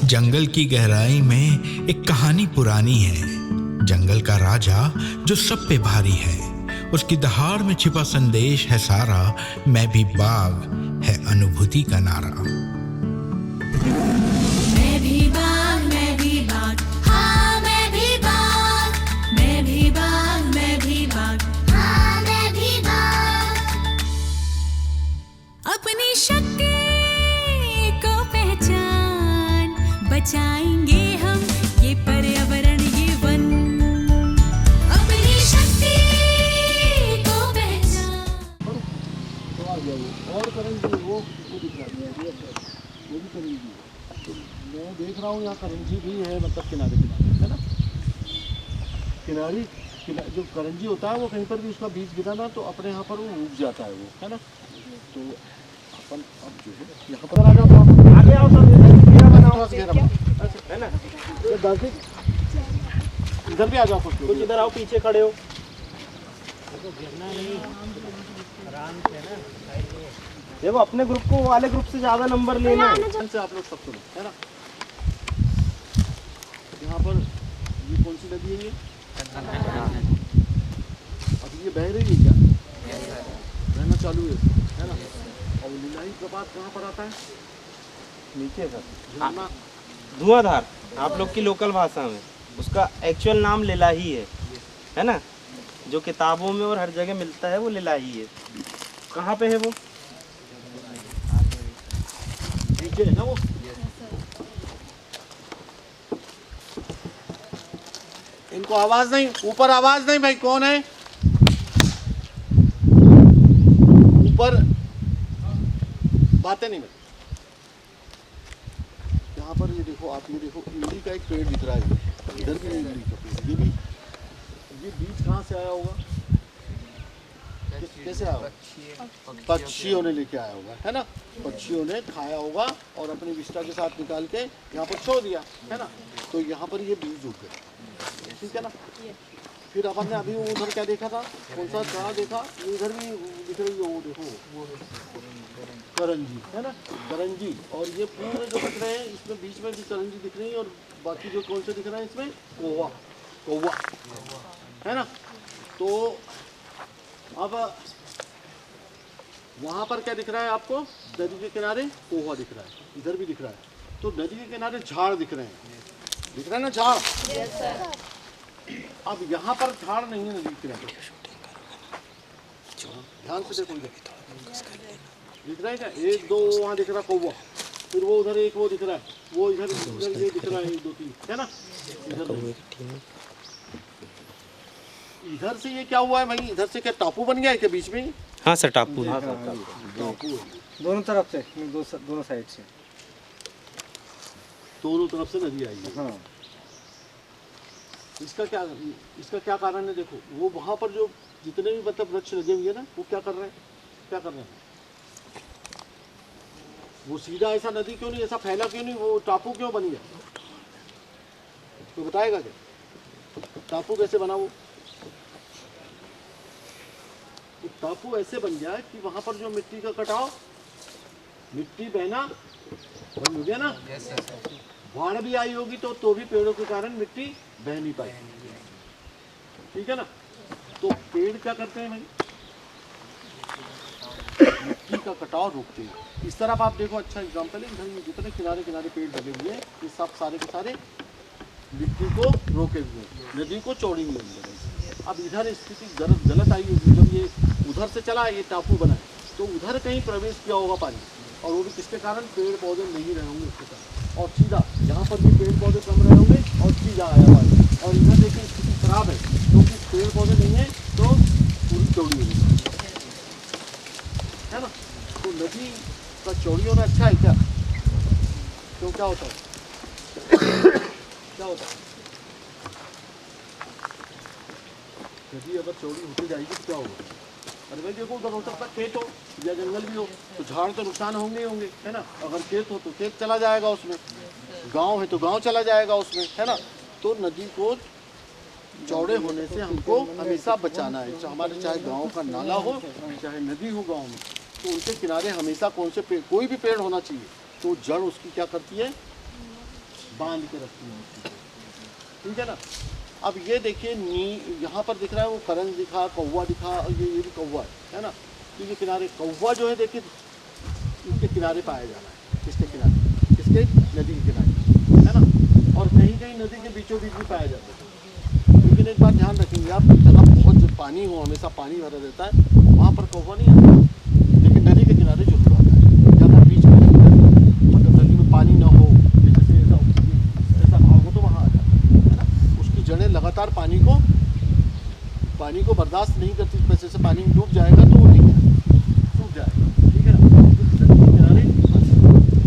जंगल की गहराई में एक कहानी पुरानी है। जंगल का राजा जो सब पे भारी है, उसकी दहाड़ में छिपा संदेश है सारा। मैं भी बाघ है अनुभूति का नारा। मैं भी बाघ, मैं भी बाघ, हाँ मैं भी बाघ, मैं भी बाघ, मैं भी बाघ, हाँ मैं भी बाघ। अपनी शक्ति को पहचान, बचाएंगे हम ये पर्यावरण ये वन। अपनी शक्ति को पहचान। तो आ गया वो और करंजी वो दिख रहा है, वो भी करंजी है। तो मैं देख रहा हूँ यहाँ करंजी भी है, मतलब किनारे किनारे है ना। किनारी जो करंजी होता है वो कहीं पर भी उसका बीज गिरा ना तो अपने यहाँ पर वो उग जाता है वो, है ना। तो अपन अब जो है यहाँ पर आ जाओ, आगे आओ सब, है ना। इधर भी आ जाओ, कुछ इधर आओ, पीछे खड़े हो। देखो अपने ग्रुप को वाले ग्रुप से ज्यादा नंबर लेना है से आप लोग सब सुनो, है ना। यहाँ पर ये कौन सी नदी है ये? अब ये बह रही है क्या? बहना चालू है ना। और लीलाई प्रपात कहाँ पर आता है? नीचे सर, धुआंधार आप लोग की लोकल भाषा में उसका एक्चुअल नाम लिलाही है ना। जो किताबों में और हर जगह मिलता है वो लिलाही है। कहाँ पे है वो? नीचे है ना वो। इनको आवाज नहीं, ऊपर आवाज नहीं भाई, कौन है ऊपर? बातें नहीं भाई। यहाँ पर ये देखो, आप ये देखो, इमली का एक पेड़ दिख रहा है। इधर भी इमली का पेड़, ये भी, ये बीज कहाँ से आया होगा? कैसे आया होगा? पक्षियों ने लेके आया होगा, है ना। पक्षियों ने खाया होगा और अपनी विष्ठा के साथ निकाल के यहाँ पर छोड़ दिया, है ना। तो यहाँ पर ये बीज उग गए, ठीक है ना। फिर अपन ने अभी उधर क्या देखा था, कौन सा जहाँ देखा, ये इधर भी दिख रही है, वो देखो करंजी, है ना। करंजी, और ये पूरे जो दिख रहे हैं इसमें बीच में भी करंजी दिख रही है, और बाकी जो कौन से दिख रहा है इसमें कौवा, कौवा, है ना। तो अब वहाँ पर क्या दिख रहा है आपको? नदी के किनारे कौवा दिख रहा है, इधर भी दिख रहा है। तो नदी के किनारे झाड़ दिख रहे हैं, दिख रहा है ना झाड़। अब यहाँ पर झाड़ नहीं है नदी के किनारे, ध्यान से देखो, दिख रहा है क्या? एक दो वहाँ दिख रहा है कौवा, फिर वो उधर एक वो दिख रहा है, वो इधर इधर ये दिख रहा है, एक दो तीन, है ना। इधर से ये क्या हुआ है भाई? इधर से क्या टापू बन गया है क्या बीच में? हाँ सर, टापू है। टापू दोनों तरफ से, दोनों साइड से, दोनों तरफ से नदी आई है। हाँ। इसका क्या कारण है? देखो वो वहाँ पर जो जितने भी मतलब वृक्ष लगे हुए हैं ना, वो क्या कर रहे हैं, क्या कर रहे हैं? वो सीधा ऐसा नदी क्यों नहीं, ऐसा फैला क्यों नहीं, वो टापू क्यों बन गया? तो बताएगा क्या टापू कैसे बना? वो टापू ऐसे बन गया कि वहां पर जो मिट्टी का कटाव, मिट्टी बहना बंद हो गया ना। बाढ़ भी आई होगी तो भी पेड़ों के कारण मिट्टी बह नहीं पाई, ठीक है ना। तो पेड़ क्या करते हैं भाई? मिट्टी का कटाव रोकते हैं। इस तरफ आप देखो, अच्छा एग्जाम्पल है, इधर जितने किनारे किनारे पेड़ लगे हुए हैं, ये सब सारे के सारे मिट्टी को रोके हुए, नदी को चौड़ी हुई है। अब इधर स्थिति गलत आई होगी, जब ये उधर से चला, ये टापू बना है, तो उधर कहीं प्रवेश किया होगा पानी, और वो भी किसके कारण? पेड़ पौधे नहीं रहे होंगे उसके कारण, और सीधा यहाँ पर भी पेड़ पौधे कम रहे होंगे और सीधा आया पानी। और इधर देखिए स्थिति खराब है, क्योंकि पेड़ पौधे नहीं है तो पूरी चौड़ी होगी, है ना। तो नदी का चौड़ी होना अच्छा है क्या? तो क्या होता है, क्या होता है? नदी अगर चौड़ी होती जाएगी तो क्या होगा? अरे भाई देखो, उधर हो सकता है खेत हो या जंगल भी हो, तो झाड़ तो नुकसान होंगे ही होंगे, है ना। अगर खेत हो तो खेत चला जाएगा उसमें, गांव है तो गांव चला जाएगा उसमें, है ना। तो नदी को चौड़े होने से हमको हमेशा बचाना है। हमारे चाहे गांव का नाला हो, चाहे नदी हो गांव में, तो उनके किनारे हमेशा कौन से पेड़, कोई भी पेड़ होना चाहिए। तो जड़ उसकी क्या करती है? बांध के रखती हैं उसको, ठीक है ना। अब ये देखिए यहाँ पर दिख रहा है वो करंज दिखा, कौवा दिखा, और ये भी कौवा है ना। तो ये किनारे कौवा जो है देखिए इसके किनारे पाया जा रहा है, इसके किनारे, इसके नदी के किनारे, है ना। और कहीं कहीं नदी के बीचों बीच भी पाया जाता है। लेकिन एक बात ध्यान रखेंगे आप, जहाँ बहुत पानी हो, हमेशा पानी भरा रहता है, वहाँ पर कौवा नहीं आता, लेकिन नदी के किनारे जरूर आता है। जहाँ बीच में मतलब नदी में पानी ना हो, जैसे ऐसा भाव हो, तो वहाँ आ जाता है ना। उसकी जड़ें लगातार पानी को बर्दाश्त नहीं करती, वैसे से पानी डूब जाएगा तो वो नहीं आएगा, सूख जाएगा, ठीक है ना। नदी के किनारे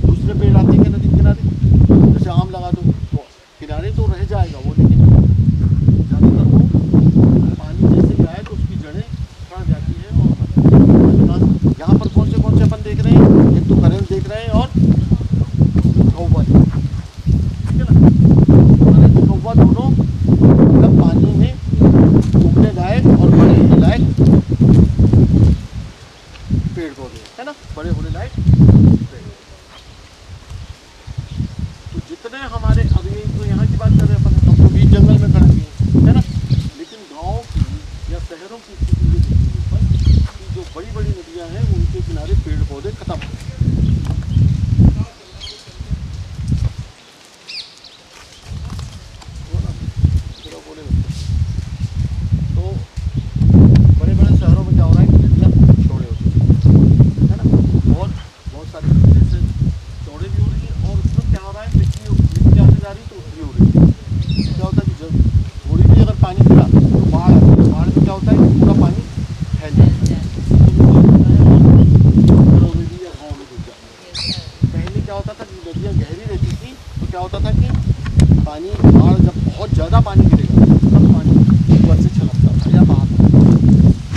दूसरे पेड़ आते हैं नदी के किनारे, जैसे आम लगा दो तो किनारे तो रह जाएगा वो, लेकिन ज़्यादातर वो पानी जैसे ही आए तो उसकी जड़ें फड़ जाती है। और यहाँ पर कौन से अपन देख रहे हैं, एक तो करंज देख रहे हैं और कौवा, ठीक है ना। करंज कौवा दोनों मतलब पानी में उगने लायक और बड़े होने लायक पेड़ पौधे, है ना, बड़े होने लायक पेड़। तो जितने हमारे अभी तो यहाँ की बात कर रहे हैं अपन, हम तो बीच जंगल में खड़े हैं, है ना। लेकिन गाँव की या शहरों की स्थिति ये देखिए पर कि जो बड़ी बड़ी नदियाँ हैं उनके किनारे पेड़ पौधे खत्म हो गए। तो बड़े बड़े शहरों में क्या हो रहा है कि नदियाँ चौड़े हो चुकी हैं, है ना। और बहुत सारी जैसे चौड़े भी हो रही है, और उसमें क्या हो रहा है, मिट्टी आती जा रही तो भी हो रही है। क्या होता है कि जब थोड़ी भी अगर पानी गिरा तो बाढ़ आती है, बाढ़ में क्या होता है कि पूरा पानी फैल जाता है, घरों में भी या गाँव में घुस जाता है। पहले क्या होता था कि नदियाँ गहरी रहती थी, तो क्या होता था कि पानी बाढ़ जब बहुत ज़्यादा पानी गिरेगा तब पानी ऊपर से छलकता था या बाहर,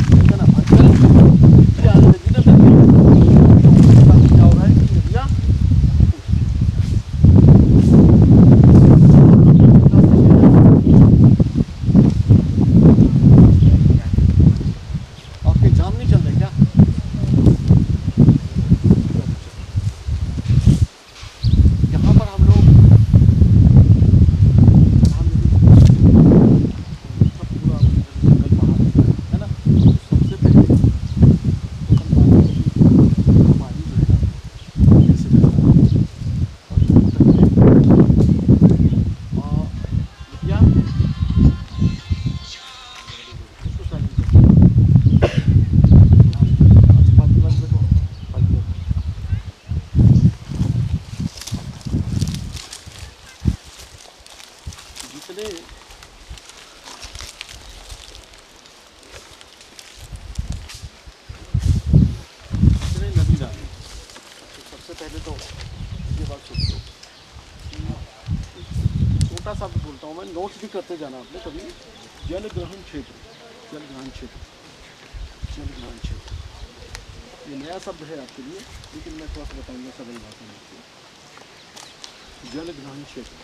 ठीक है ना। आजकल ये आने लगी ना नदियाँ, तो उसके बाद क्या हो रहा है कि नदियाँ आपके जाम नहीं चल रहे क्या? यहाँ पर हम लोग सब पूरा जंगल पहाड़ है ना। सबसे पहले तो पानी जो है ना कैसे जाता है और नदियाँ उसको साइड जितने नदी नाले, तो सबसे पहले तो ये बात सोचो कि छोटा सा बोलता हूँ मैं, नोट्स भी करते जाना आपने कभी। जल ग्रहण क्षेत्र, जल ग्रहण क्षेत्र, जल ग्रहण क्षेत्र, ये नया शब्द है आपके लिए, लेकिन मैं थोड़ा सा बताऊँगा सरल भाषा में आपको। जल ग्रहण क्षेत्र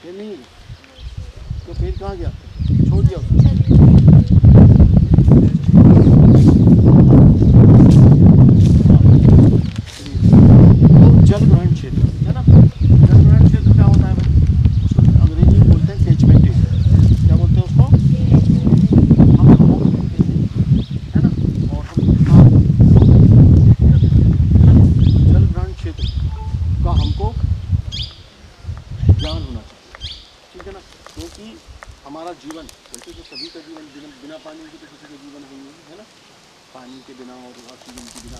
ये नहीं तो पेड़ कहाँ गया, छोड़ दिया उसने। तो जल ग्रहण क्षेत्र है ना, जल ग्रहण क्षेत्र क्या होता है भाई, उसको अंग्रेजी में बोलते हैं कैचमेंट एरिया। क्या बोलते हैं उसको, हम लोगों को कहते हैं, है ना। और हम किसान जल ग्रहण क्षेत्र का हमको ज्ञान होना चाहिए, ठीक है ना। क्योंकि हमारा जीवन वैसे तो सभी का जीवन बिना पानी के तो किसी का जीवन नहीं है ना। पानी के बिना और ऑक्सीजन के बिना,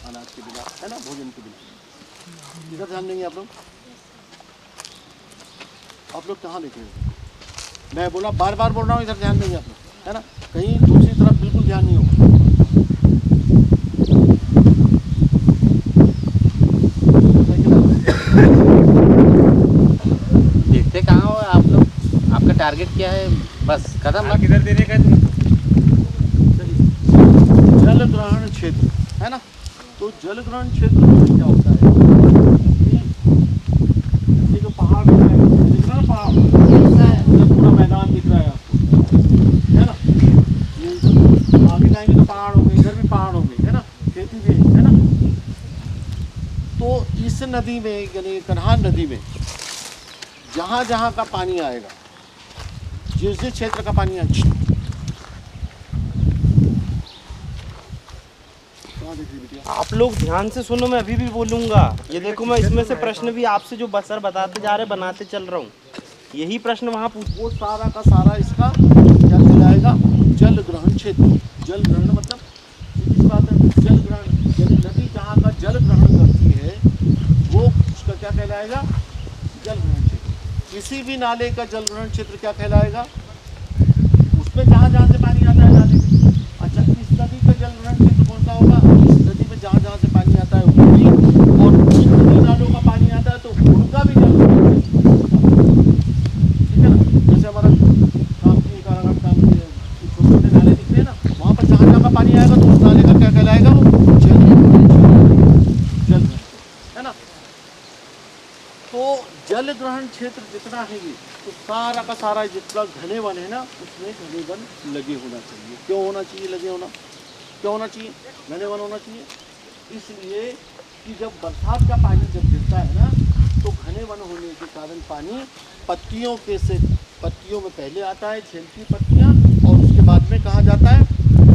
अनाज के बिना, है ना, भोजन के बिना। इधर ध्यान देंगे आप लोग कहाँ देख रहे हो, मैं बोला बार बार बोल रहा हूँ, इधर ध्यान देंगे आप लोग, है ना। कहीं दूसरी तरफ बिल्कुल ध्यान नहीं होगा। देखते कहाँ हो आप लोग, आपका टारगेट क्या है, बस खत्म। किधर देने का है तुम्हें? जल ग्रहण क्षेत्र है ना। तो जल ग्रहण क्षेत्र में क्या होता है कि तो इस नदी में यानी कन्हार नदी में जहाँ जहाँ का पानी आएगा, जिस जिस क्षेत्र का पानी आएगा, आप लोग ध्यान से सुनो, मैं अभी भी बोलूंगा। ये देखो, मैं इसमें से प्रश्न भी आपसे जो सर बताते जा रहे बनाते चल रहा हूँ, यही प्रश्न वहाँ पूछ। वो सारा का सारा इसका क्या कहलाएगा? जल ग्रहण क्षेत्र। जल ग्रहण मतलब किस बात है? जल ग्रहण यानी नदी जहाँ का जल ग्रहण करती है वो उसका क्या कहलाएगा? जल ग्रहण क्षेत्र। किसी भी नाले का जल ग्रहण क्षेत्र क्या कहलाएगा? उसमें जहाँ जहाँ से पानी आता है नाले में। अच्छा, इस नदी का जल ग्रहण क्षेत्र कौन सा होगा? इस नदी में जहाँ जहाँ से पानी आता है वो भी, और जिन नदी नालों का पानी आता है तो उनका भी जल ग्रहण क्षेत्र। ठीक है ना? जैसे हमारा काम की कारागार काम की छोटे छोटे नाले दिख रहे हैं ना, वहाँ पर जहाँ जहाँ का पानी आएगा तो उस नाले का क्या कहलाएगा? वो जल ग्रहण है ना। तो जल ग्रहण क्षेत्र जितना है ये, तो सारा का सारा जितना घने वन है ना, उसमें घने वन लगे होना चाहिए। क्यों होना चाहिए लगे होना? क्यों होना चाहिए घने वन होना चाहिए? इसलिए कि जब बरसात का पानी जब गिरता है ना, तो घने वन होने के कारण पानी पत्तियों में पहले आता है, झेलती पत्तियाँ, और उसके बाद में कहाँ जाता है?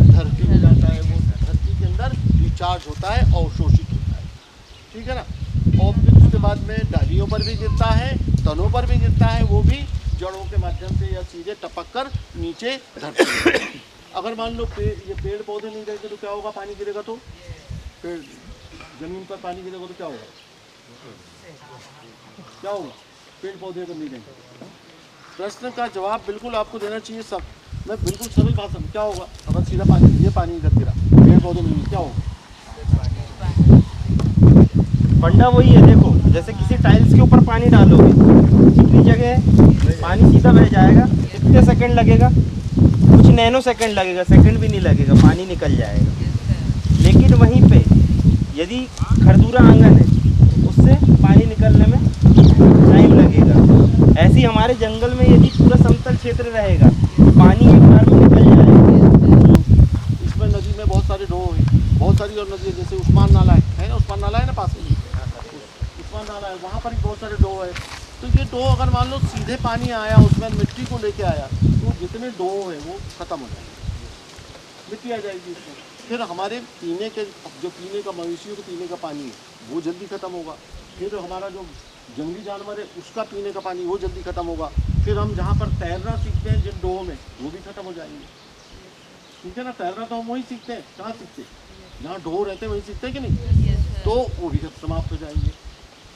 धरती में जाता है। वो धरती के अंदर रिचार्ज होता है, अवशोषित होता है। ठीक है ना। और फिर उसके बाद में डालियों पर भी गिरता है, तनों पर भी गिरता है, वो भी जड़ों के माध्यम से या सीधे टपक कर नीचे धरती में। अगर मान लो ये पेड़ पौधे नहीं रहेंगे तो क्या होगा? पानी गिरेगा तो पेड़ जमीन पर पानी गिरेगा तो क्या होगा? क्या होगा? पेड़ पौधे अगर नहीं रहेंगे। प्रश्न का जवाब बिल्कुल आपको देना चाहिए सब। मैं बिल्कुल सरल भाषा में, क्या होगा अगर सीधा पानी, ये पानी इधर गिरा, पेड़ पौधे नहीं, क्या होगा? फंडा वही है, देखो जैसे किसी टाइल्स के ऊपर पानी डालोगे, चिकनी जगह है, पानी सीधा बह जाएगा। कितने सेकंड लगेगा? कुछ नैनो सेकंड लगेगा, सेकंड भी नहीं लगेगा, पानी निकल जाएगा। लेकिन वहीं पे यदि खरदूरा आंगन है, उससे पानी निकलने में टाइम लगेगा। ऐसे ही हमारे जंगल में यदि पूरा समतल क्षेत्र रहेगा तो पानी एक बार में निकल जाएगा। इसमें नदी में बहुत सारे डोह हैं, बहुत सारी और नदी है, जैसे उस्मान नाला है ना, उस्मान नाला है ना पास में, उस्मान नाला है, वहाँ पर भी बहुत सारे डोह है। तो ये डोह अगर मान लो सीधे पानी आया, उसमें मिट्टी को लेके आया, तो जितने डोह है वो खत्म हो जाएंगे, मिट्टी आ जाएगी उसमें। फिर हमारे पीने के जो पीने का मवेशियों के पीने का पानी है वो जल्दी ख़त्म होगा। फिर हमारा जो जंगली जानवर है उसका पीने का पानी वो जल्दी ख़त्म होगा। फिर हम जहाँ पर तैरना सीखते हैं जिन डोह में, वो भी ख़त्म हो जाएंगे। ठीक है ना। तैरना तो हम वहीं सीखते हैं, कहाँ सीखते हैं? जहाँ डोह रहते हैं वहीं सीखते हैं कि नहीं? तो वो भी समाप्त हो जाएंगे।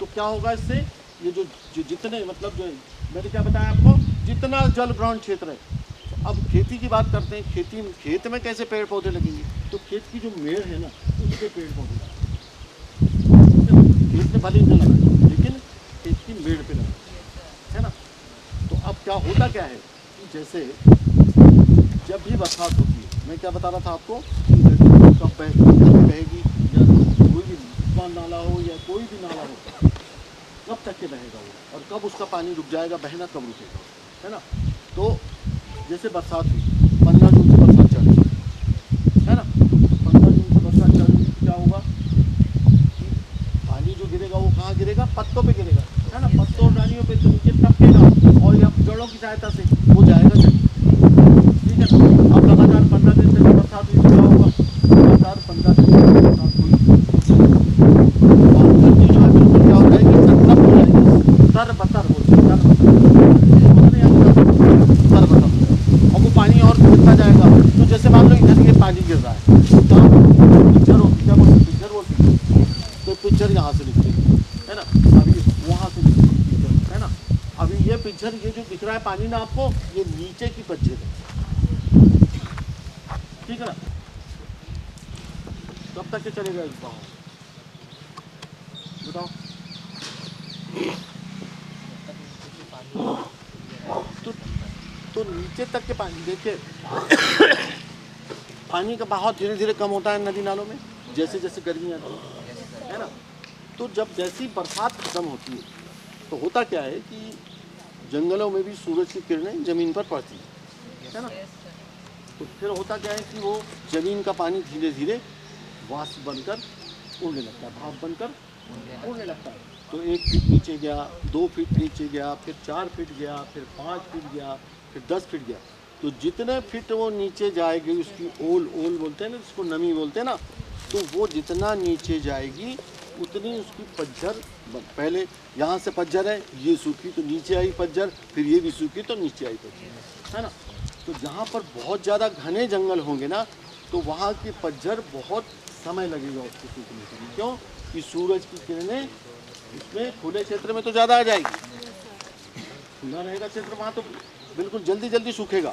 तो क्या होगा इससे? ये जो जितने मतलब जो मैंने क्या बताया आपको, जितना जल ग्रहण क्षेत्र है। अब खेती की बात करते हैं। खेत में कैसे पेड़ पौधे लगेंगे? तो खेत की जो मेड़ है ना, उसके पेड़ पौधे लगेंगे। खेत में भले ही न लगा, लेकिन खेत की मेड़ पे लगा, है ना। तो अब क्या होता क्या है कि जैसे जब भी बरसात होती है, मैं क्या बता रहा था आपको कि नदी कब बहेगी, या कोई भी उस्मान नाला हो या कोई भी नाला हो, कब तक के बहेगा वो, और कब उसका पानी रुक जाएगा बहना, कब रुकेगा, है ना। तो जैसे बरसात हुई, 15 जून से बरसात चालू है ना, 15 जून से बरसात चालू हुई, क्या होगा कि पानी जो गिरेगा वो कहाँ गिरेगा? पत्तों पे गिरेगा, है ना। पत्तों और डालियों पे तो नीचे टपकेगा, और या जड़ों की सहायता से वो जाएगा जल। ठीक है ना। अब लगातार 15 दिन से बरसात हुई तो क्या होगा? लगातार 15 दिन से बरसात हुई और धरती जो है बिल्कुल क्या हो जाएगी? तरबतर हो जाएगी, तरबतर हो जाएगी, और वो पानी और गिरता जाएगा। तो जैसे मान लो इधर ये पानी गिर रहा है, तो पिक्चर होती, क्या बोलती? पिक्चर बोलती। तो पिक्चर यहाँ से निकलेगी, है ना, अभी वहाँ से निकलेगी पिक्चर, है ना। अभी ये पिक्चर, ये जो दिख रहा है पानी ना आपको, ये नीचे की पज्जे है, ठीक है ना। कब तक के चलेगा इस बहाव? बताओ। तो नीचे तक के पानी, देखिए पानी का बहाव धीरे धीरे कम होता है नदी नालों में, जैसे जैसे गर्मी आती है ना। तो जब जैसी बरसात खत्म होती है तो होता क्या है कि जंगलों में भी सूरज की किरणें ज़मीन पर पड़ती है ना। तो फिर होता क्या है कि वो ज़मीन का पानी धीरे धीरे वाष्प बनकर उड़ने लगता है, भाप बनकर उड़ने लगता है। तो 1 फीट नीचे गया, 2 फीट नीचे गया, फिर 4 फीट गया, फिर 5 फीट गया, फिर 10 फीट गया। तो जितने फीट वो नीचे जाएगी उसकी ओल बोलते हैं ना, जिसको नमी बोलते हैं ना, तो वो जितना नीचे जाएगी उतनी उसकी पतझर पहले यहाँ से पतझर है, ये सूखी तो नीचे आई पतझर, फिर ये भी सूखी तो नीचे आई पतझर, है ना। तो जहाँ पर बहुत ज़्यादा घने जंगल होंगे ना, तो वहाँ की पतझर बहुत समय लगेगा उसको सूखने के लिए। क्यों कि सूरज की किरणें इसमें खुले क्षेत्र में तो ज़्यादा आ जाएगी, खुला रहेगा क्षेत्र वहाँ तो बिल्कुल जल्दी जल्दी सूखेगा,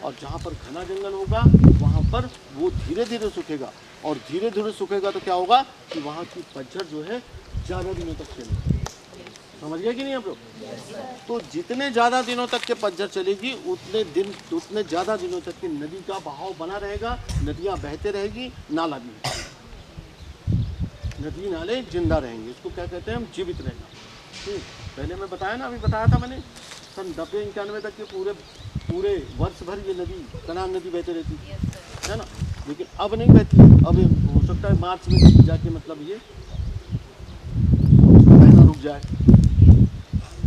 और जहाँ पर घना जंगल होगा वहाँ पर वो धीरे धीरे सूखेगा, और धीरे धीरे सूखेगा तो क्या होगा कि वहाँ की पतझड़ जो है ज़्यादा दिनों तक चलेगी। समझ गए कि नहीं आप लोग? तो जितने ज़्यादा दिनों तक के पतझड़ चलेगी उतने ज़्यादा दिनों तक की नदी का बहाव बना रहेगा, नदियाँ बहते रहेगी, नाला भी, नदी नाले जिंदा रहेंगे। इसको क्या कहते हैं हम? जीवित रहना। ठीक, पहले मैं बताया ना, अभी बताया था मैंने, सन 90-91 तक के पूरे वर्ष भर ये नदी कनान नदी बहती रहती है ना, लेकिन अब नहीं बहती। अब हो सकता है मार्च में जाके मतलब ये बहना रुक जाए।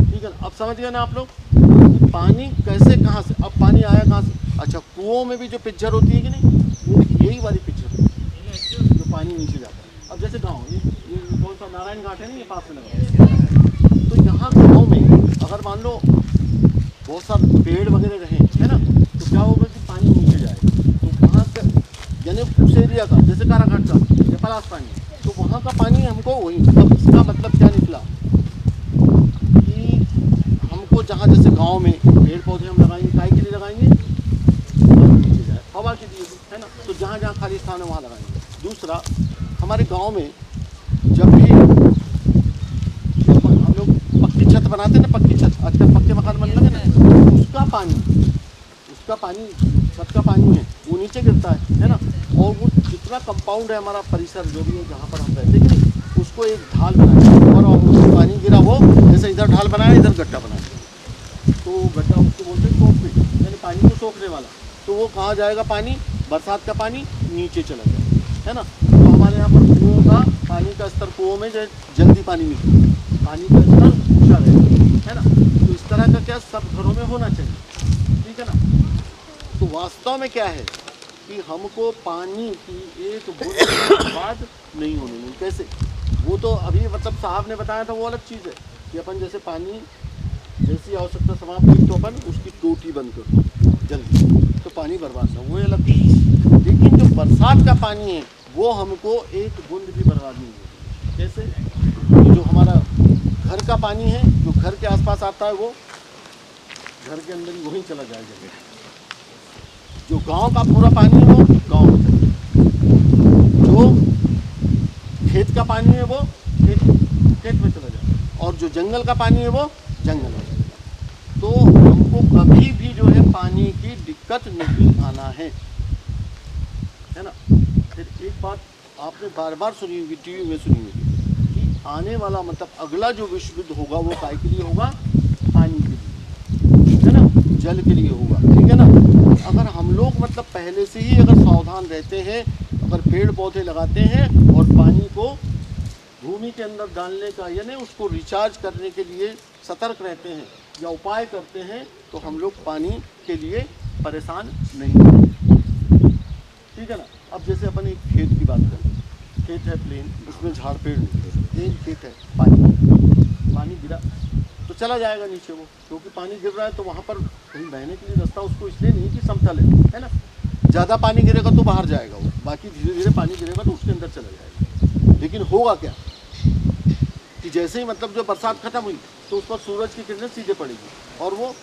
ठीक है ना, अब समझ गए ना आप लोग कि पानी कैसे, कहाँ से, अब पानी आया कहाँ से? अच्छा, कुओं में भी जो पिक्चर होती है कि नहीं, वो यही वाली पिक्चर होती है जो पानी नीचे जाता है। अब जैसे गाँव, ये कौन सा नारायण घाट है ना, ये पास में लगा, तो यहाँ गाँव में अगर मान लो बहुत सारे पेड़ वगैरह रहे, है ना, तो क्या होगा कि पानी नीचे जाएगा। तो वहाँ का यानी उस एरिया का, जैसे काराघाट का या पलास पानी, तो वहाँ का पानी हमको वही, अब इसका मतलब क्या निकला कि हमको जहाँ जैसे गांव में पेड़ पौधे हम लगाएंगे, काय के लिए लगाएंगे? नीचे जाए, हवा के लिए, है ना। तो जहाँ जहाँ खाली स्थान है वहाँ लगाएंगे। दूसरा, हमारे गाँव में जब भी हम लोग पक्की छत बनाते हैं ना, पक्की छत, अच्छा पक्के मकान बनने लगे ना, तो उसका पानी छत का पानी है वो नीचे गिरता है ना, और वो जितना कंपाउंड है हमारा परिसर जो भी है जहाँ पर हम रहते हैं, उसको एक ढाल बनाया, और उसको पानी गिरा वो जैसे इधर ढाल बनाया, इधर गड्ढा बनाया, तो गड्ढा उसको बोलते हैं सोख पिट, यानी पानी को सोखने वाला। तो वो कहाँ जाएगा पानी? बरसात का पानी नीचे चला जाएगा, है ना। तो हमारे यहाँ पर कुओं का पानी का स्तर, कुओं में जल्दी पानी निकले, पानी का स्तर ऊँचा रहेगा, है ना। तो इस तरह का क्या सब घरों में होना चाहिए, ठीक है ना। तो वास्तव में क्या है कि हमको पानी की एक बूंद बर्बाद नहीं होनी चाहिए। कैसे? वो तो अभी मतलब साहब ने बताया था, वो अलग चीज़ है कि अपन जैसे पानी जैसी आवश्यकता समाप्त हुई तो अपन उसकी टोटी बंद कर दो जल्दी, तो पानी बर्बाद ना, वो अलग चीज़। लेकिन जो बरसात का पानी है वो हमको एक बूंद भी बर्बाद नहीं होगी। कैसे? जो हमारा घर का पानी है, जो घर के आसपास आता है, वो घर के अंदर ही वहीं चला जाएगा। जो गांव का पूरा पानी है वो गांव में चले, जो खेत का पानी है वो खेत में चला जाए, और जो जंगल का पानी है वो जंगल में चला जाए। तो हमको कभी भी जो है पानी की दिक्कत नहीं आना है ना। फिर एक बात आपने बार बार सुनी होगी, टीवी में सुनी होगी कि आने वाला मतलब अगला जो विश्व युद्ध होगा वो काय के लिए होगा? पानी के लिए, है ना, जल के लिए होगा, ठीक है ना। अगर हम लोग मतलब पहले से ही अगर सावधान रहते हैं, अगर पेड़ पौधे लगाते हैं और पानी को भूमि के अंदर डालने का यानी उसको रिचार्ज करने के लिए सतर्क रहते हैं या उपाय करते हैं, तो हम लोग पानी के लिए परेशान नहीं होंगे, ठीक है ना। अब जैसे अपन एक खेत की बात करें, खेत है प्लेन, उसमें झाड़ पेड़ नहीं, प्लेन खेत है, पानी गिरा तो चला जाएगा नीचे वो, क्योंकि पानी गिर रहा है तो वहाँ पर कहीं बहने के लिए रास्ता उसको इसलिए नहीं कि समतल है ना। ज़्यादा पानी गिरेगा तो बाहर जाएगा वो, बाकी धीरे धीरे पानी गिरेगा तो उसके अंदर चला जाएगा। लेकिन होगा क्या कि जैसे ही मतलब जो बरसात खत्म हुई तो उस पर सूरज की किरणें सीधे पड़ेगी और वो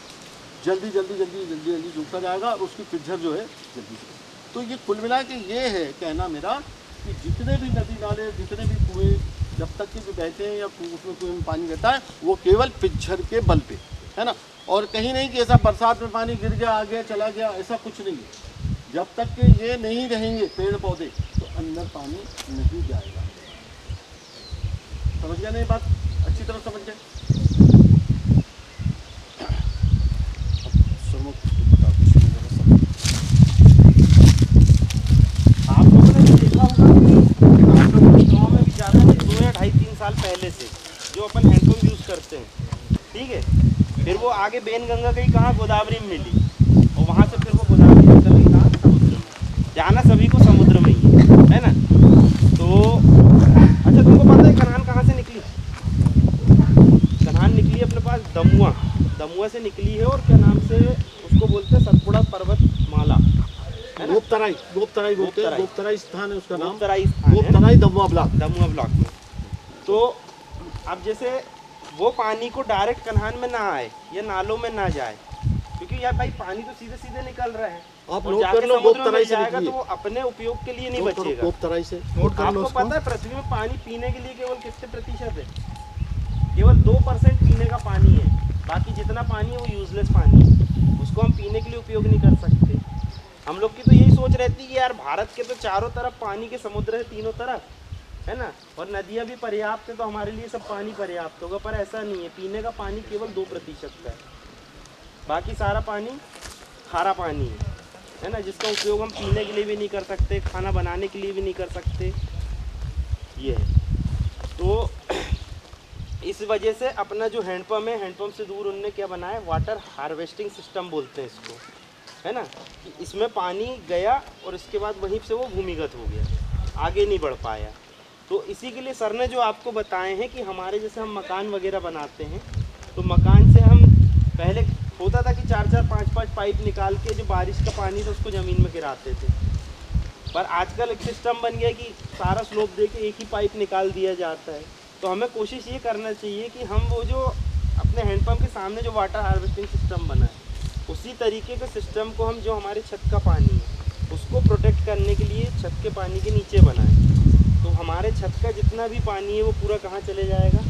जल्दी जल्दी जल्दी जल्दी जल्दी सूखता जाएगा और उसकी पिक्चर जो है जल्दी से। तो ये कुल मिला के ये है कहना मेरा कि जितने भी नदी नाले, जितने भी कुएँ जब तक कि जो बहते हैं या उसमें कुएँ में पानी रहता है वो केवल पिक्चर के बल पे, है ना। और कहीं नहीं कि ऐसा बरसात में पानी गिर गया, आ गया, चला गया, ऐसा कुछ नहीं है। जब तक कि ये नहीं रहेंगे पेड़ पौधे तो अंदर पानी नहीं जाएगा। समझ गया नहीं बात? अच्छी तरह समझ गए? आप लोगों ने भी देखा होगा कि आप लोग गाँव में भी ज़्यादा नहीं 2 या 2.5-3 साल पहले जो अपन हैंडपम्प यूज़ करते हैं, ठीक है। फिर वो आगे बेन गंगा कहीं कहाँ गोदावरी में मिली, और वहाँ से फिर वो गोदावरी निकल गई कहाँ समुद्र में। जाना सभी को समुद्र में ही है ना। तो अच्छा, तुमको पता है कनान कहाँ से निकली? कनान निकली अपने पास दमुआ से निकली है, और क्या नाम से उसको बोलते हैं, सतपुड़ा पर्वत माला, गोपतराई बोलते हैं, गोपतराई। गोपतराई स्थान है उसका नाम, गोपतराई स्थान है, गोपतराई दमुआ ब्लॉक में। तो अब जैसे वो पानी को डायरेक्ट कन्हान में ना आए या नालों में ना जाए, क्योंकि यार भाई पानी तो सीधे सीधे निकल रहा है, आप और नोट जाके कर लो, समुद्र में गोपतराई मिल से जाएगा तो निकली वो अपने उपयोग के लिए नहीं नोट करो, बचेगा। गोपतराई से आपको पता है पृथ्वी में पानी पीने के लिए केवल कितने प्रतिशत है? केवल 2% पीने का पानी है, बाकी जितना पानी है वो यूजलेस पानी है, उसको हम पीने के लिए उपयोग नहीं कर सकते। हम लोग की तो यही सोच रहती है कि यार भारत के तो चारों तरफ पानी के समुद्र है, तीनों तरफ, है ना, और नदियाँ भी पर्याप्त है, तो हमारे लिए सब पानी पर्याप्त होगा, पर ऐसा नहीं है। पीने का पानी केवल 2% का है, बाकी सारा पानी खारा पानी है ना, जिसका उपयोग हम पीने के लिए भी नहीं कर सकते, खाना बनाने के लिए भी नहीं कर सकते, ये है। तो इस वजह से अपना जो हैंडपम्प है, हैंडपम्प से दूर उनने क्या बनाया, वाटर हार्वेस्टिंग सिस्टम बोलते हैं इसको, है ना, कि इसमें पानी गया और इसके बाद वहीं से वो भूमिगत हो गया, आगे नहीं बढ़ पाया। तो इसी के लिए सर ने जो आपको बताए हैं कि हमारे जैसे हम मकान वगैरह बनाते हैं, तो मकान से हम पहले होता था कि 4-4, 5-5 पाइप निकाल के जो बारिश का पानी था उसको ज़मीन में गिराते थे, पर आजकल एक सिस्टम बन गया कि सारा स्लोप दे के एक ही पाइप निकाल दिया जाता है। तो हमें कोशिश ये करना चाहिए कि हम वो जो अपने हैंडपम्प के सामने जो वाटर हार्वेस्टिंग सिस्टम बना है, उसी तरीके के सिस्टम को हम जो हमारे छत का पानी है उसको प्रोटेक्ट करने के लिए छत के पानी के नीचे बनाएं। तो हमारे छत का जितना भी पानी है वो पूरा कहाँ चले जाएगा,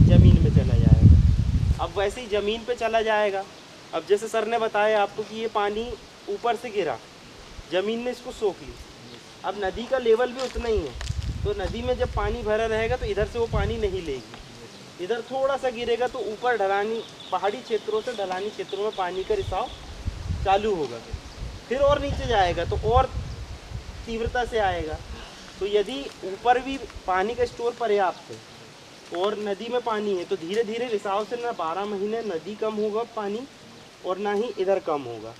ज़मीन में चला जाएगा। अब वैसे ही ज़मीन पे चला जाएगा। अब जैसे सर ने बताया आपको कि ये पानी ऊपर से गिरा, ज़मीन ने इसको सोख ली, अब नदी का लेवल भी उतना ही है, तो नदी में जब पानी भरा रहेगा तो इधर से वो पानी नहीं लेगी, इधर थोड़ा सा गिरेगा तो ऊपर ढलानी पहाड़ी क्षेत्रों से ढलानी क्षेत्रों में पानी का रिसाव चालू होगा, फिर और नीचे जाएगा तो और तीव्रता से आएगा। तो यदि ऊपर भी पानी का स्टोर पर्याप्त है और नदी में पानी है, तो धीरे धीरे रिसाव से ना 12 महीने नदी कम होगा पानी, और ना ही इधर कम होगा,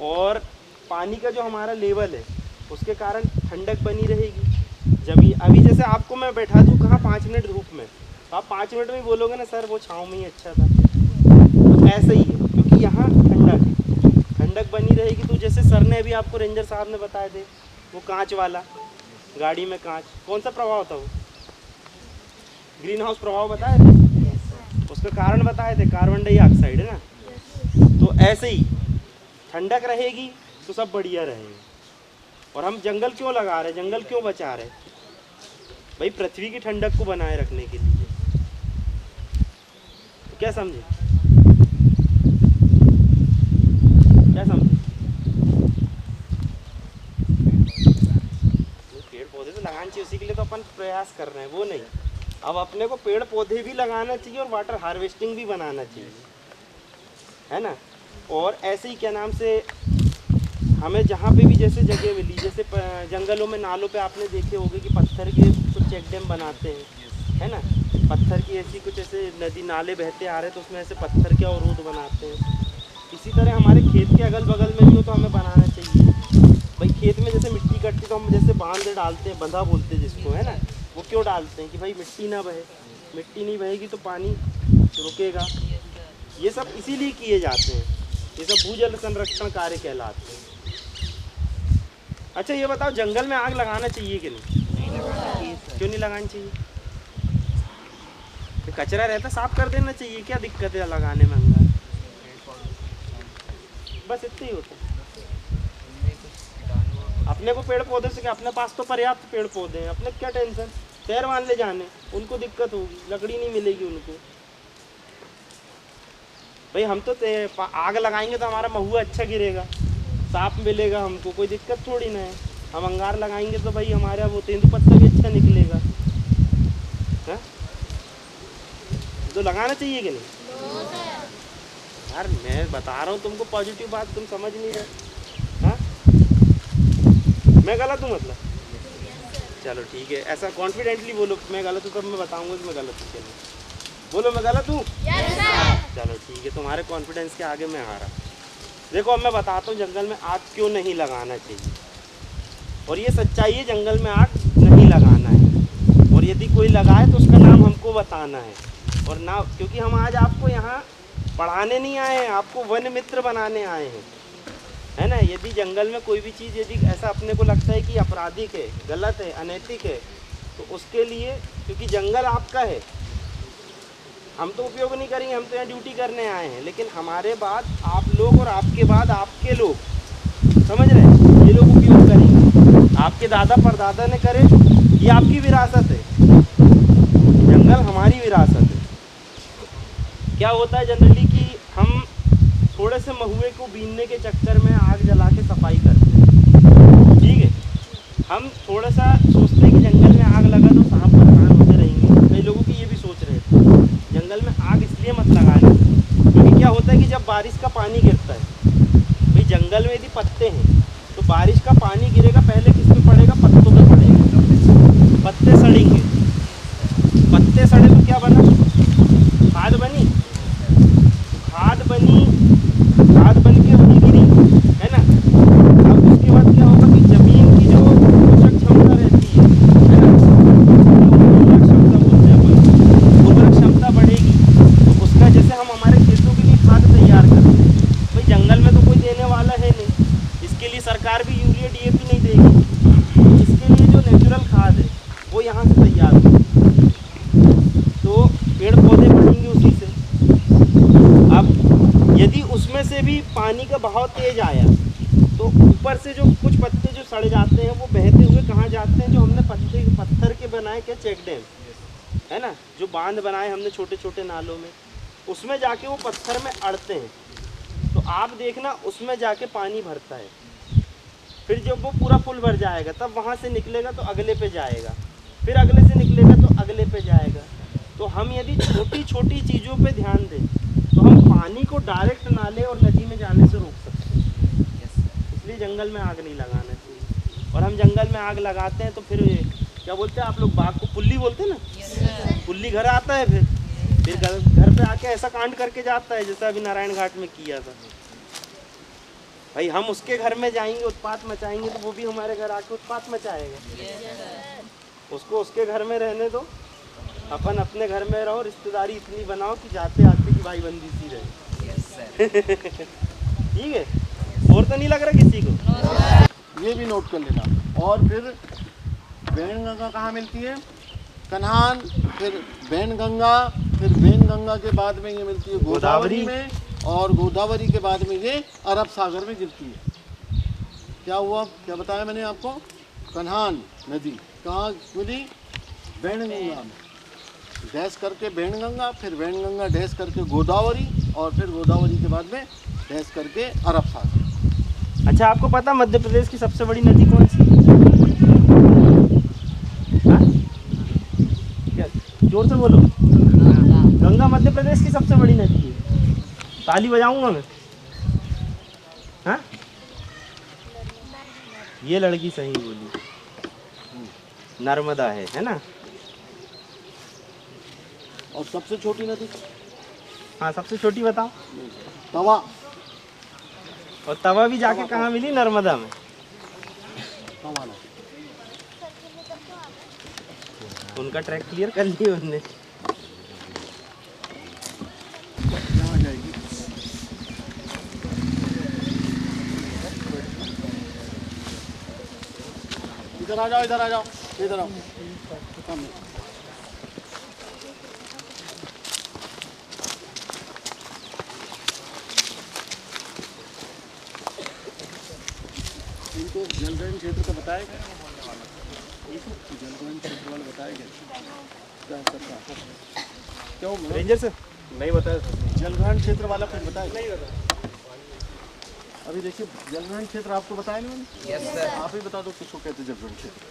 और पानी का जो हमारा लेवल है उसके कारण ठंडक बनी रहेगी। जब अभी जैसे आपको मैं बैठा दूँ कहाँ 5 मिनट धूप में, तो आप 5 मिनट में ही बोलोगे ना सर वो छाँव में ही अच्छा था, तो ऐसा ही है, क्योंकि यहाँ ठंडक है, ठंडक बनी रहेगी। तो जैसे सर ने अभी आपको रेंजर साहब ने बताए थे वो कांच वाला, गाड़ी में कांच, कौन सा प्रभाव था वो, ग्रीन हाउस प्रभाव बताए थे, उसका कारण बताए थे कार्बन डाइऑक्साइड, है ना। तो ऐसे ही ठंडक रहेगी तो सब बढ़िया रहेगा। और हम जंगल क्यों लगा रहे हैं, जंगल क्यों बचा रहे हैं, भाई पृथ्वी की ठंडक को बनाए रखने के लिए। तो क्या समझे, क्या समझे, पेड़ पौधे तो लगाने चाहिए, उसी के लिए तो अपन प्रयास कर रहे हैं, वो नहीं। अब अपने को पेड़ पौधे भी लगाना चाहिए और वाटर हार्वेस्टिंग भी बनाना चाहिए, है ना। और ऐसे ही क्या नाम से हमें जहाँ पे भी जैसे जगह मिली, जैसे जंगलों में नालों पे आपने देखे होंगे कि पत्थर के कुछ चेक डैम बनाते हैं, है ना, पत्थर की ऐसी कुछ ऐसे नदी नाले बहते आ रहे हैं तो उसमें ऐसे पत्थर के अवरोध बनाते हैं। इसी तरह हमारे खेत के अगल बगल में भी हो तो हमें बनाना चाहिए। भाई खेत में जैसे मिट्टी कटती तो हम जैसे बांध डालते हैं, बंधा बोलते हैं जिसको, है ना, वो क्यों डालते हैं कि भाई मिट्टी ना बहे, मिट्टी नहीं बहेगी तो पानी रुकेगा। ये सब इसीलिए किए जाते हैं, ये सब भूजल संरक्षण कार्य कहलाते हैं। अच्छा ये बताओ, जंगल में आग लगाना चाहिए कि नहीं, क्यों नहीं लगानी चाहिए, तो कचरा रहता साफ कर देना चाहिए, क्या दिक्कत है लगाने में अंगार, बस इतना ही होता है। अपने को पेड़ पौधे से क्या, अपने पास तो पर्याप्त पेड़ पौधे हैं, अपने क्या टेंशन, शहर मान ले जाने, उनको दिक्कत होगी, लकड़ी नहीं मिलेगी उनको। भाई हम तो आग लगाएंगे तो हमारा महुआ अच्छा गिरेगा, साफ मिलेगा हमको, कोई दिक्कत थोड़ी ना है। हम अंगार लगाएंगे तो भाई हमारा वो तेंदुपत्ता भी अच्छा निकलेगा, है? तो लगाना चाहिए कि नहीं यार, मैं बता रहा हूँ तुमको पॉजिटिव बात, तुम समझ नहीं रहे, हाँ? मैं गलत हूँ मतलब, चलो ठीक है, ऐसा कॉन्फिडेंटली बोलो मैं गलत हूँ, तब मैं बताऊँगा कि मैं गलत हूँ। चलो बोलो मैं गलत हूँ? चलो ठीक है, तुम्हारे कॉन्फिडेंस के आगे मैं हारा। देखो अब मैं बताता हूँ जंगल में आग क्यों नहीं लगाना चाहिए, और ये सच्चाई है, जंगल में आग नहीं लगाना है, और यदि कोई लगाए तो उसका नाम हमको बताना है। और ना, क्योंकि हम आज आपको यहाँ पढ़ाने नहीं आए हैं, आपको वन मित्र बनाने आए हैं, है ना। यदि जंगल में कोई भी चीज़ यदि ऐसा अपने को लगता है कि आपराधिक है, गलत है, अनैतिक है, तो उसके लिए, क्योंकि जंगल आपका है, हम तो उपयोग नहीं करेंगे, हम तो यहाँ ड्यूटी करने आए हैं, लेकिन हमारे बाद आप लोग और आपके बाद आपके लोग, समझ रहे हैं, ये लोग उपयोग करेंगे। आपके दादा परदादा ने करे, ये आपकी विरासत है, जंगल हमारी विरासत है। क्या होता है जनरली कि हम थोड़े से महुए को बीनने के चक्कर में आग जला के सफाई करते हैं, ठीक है। हम थोड़ा सा सोचते हैं कि जंगल में आग लगा तो सांप परेशान होते रहेंगे, कई लोगों की ये भी सोच रहे थे। जंगल में आग इसलिए मत लगानी, क्योंकि क्या होता है कि जब बारिश का पानी गिरता है, भाई जंगल में यदि पत्ते हैं तो बारिश का पानी गिरेगा, पहले किस पे पड़ेगा? पत्तों पे पड़ेगा, पत्ते सड़ेंगे, पत्ते सड़े तो क्या बना? खाद बनी, खाद बनी, खाद बन के वहीं गिरी, है ना। अब उसके बाद क्या होगा कि जमीन की जो पोषक क्षमता रहती है ना, उर्वरक क्षमता बोलते हैं अपन, उर्वरक क्षमता बढ़ेगी, तो उसका जैसे हम हमारे खेतों के लिए खाद तैयार करते हैं, भाई जंगल में तो कोई देने वाला है नहीं, इसके लिए सरकार भी यूरिया DAP नहीं देगी, तो इसके लिए जो नेचुरल खाद है वो यहाँ से तैयार होगी, तो पेड़ पौधे बढ़ेंगे उसी से। अब यदि उसमें से भी पानी का बहाव तेज आया तो ऊपर से जो कुछ पत्ते जो सड़ जाते हैं वो बहते हुए कहाँ जाते हैं? जो हमने पत्थर के बनाए के चेक डैम, है ना, जो बांध बनाए हमने छोटे छोटे नालों में, उसमें जाके वो पत्थर में अड़ते हैं, तो आप देखना उसमें जाके पानी भरता है, फिर जब वो पूरा फुल भर जाएगा तब वहाँ से निकलेगा तो अगले पे जाएगा, फिर अगले से निकलेगा तो अगले पे जाएगा। तो हम यदि छोटी छोटी चीज़ों पे ध्यान दें तो हम पानी को डायरेक्ट नाले और नदी में जाने से रोक सकते हैं। इसलिए जंगल में आग नहीं लगाना चाहिए। और हम जंगल में आग लगाते हैं तो फिर क्या बोलते हैं आप लोग, बाघ को पुल्ली बोलते हैं ना, पुल्ली घर आता है, फिर घर पे आके ऐसा कांड करके जाता है जैसा अभी नारायण घाट में किया था। भाई हम उसके घर में जाएंगे, उत्पात मचाएंगे, तो वो भी हमारे घर आके उत्पात मचाएगा। उसको उसके घर में रहने दो, अपन अपने घर में रहो, रिश्तेदारी इतनी बनाओ कि जाते आते की भाईबंदी सी रहे। ठीक है, और तो नहीं लग रहा किसी को? ये भी नोट कर लेना। और फिर वैनगंगा कहाँ मिलती है? कन्हान, फिर वैनगंगा, फिर वैनगंगा के बाद में ये मिलती है गोदावरी में, और गोदावरी के बाद में ये अरब सागर में गिरती है। क्या हुआ, क्या बताया मैंने आपको? कन्हान नदी कहाँ मिली? वैनगंगा में, डैश करके वैनगंगा, फिर वैनगंगा डैश करके गोदावरी, और फिर गोदावरी के बाद में डैश करके अरब सागर। अच्छा, आपको पता मध्य प्रदेश की सबसे बड़ी नदी कौन सी? क्या, जोर से बोलो। गंगा मध्य प्रदेश की सबसे बड़ी नदी है। ताली बजाऊंगा मैं। हाँ, ये लड़की सही बोली, नर्मदा है ना। और सबसे छोटी नदी? हाँ, सबसे छोटी बताओ। तवा। और तवा भी जाके कहाँ मिली? नर्मदा में। तवा नदी। उनका ट्रैक क्लियर कर लिया उनने। कहाँ जाएगी? इधर आ जाओ, इधर आ जाओ, इधर आओ। इनको जलग्रहण क्षेत्र का बताया गया? जलग्रहण क्षेत्र वाला बताया गया? क्यों रेंजर से नहीं बताया। जलग्रहण क्षेत्र वाला कुछ बताया? नहीं बताया। अभी देखिए, जलग्रहण क्षेत्र आपको बताया नहीं मैंने? Yes sir. आप ही बता दो किसको कहते हैं जलग्रहण क्षेत्र?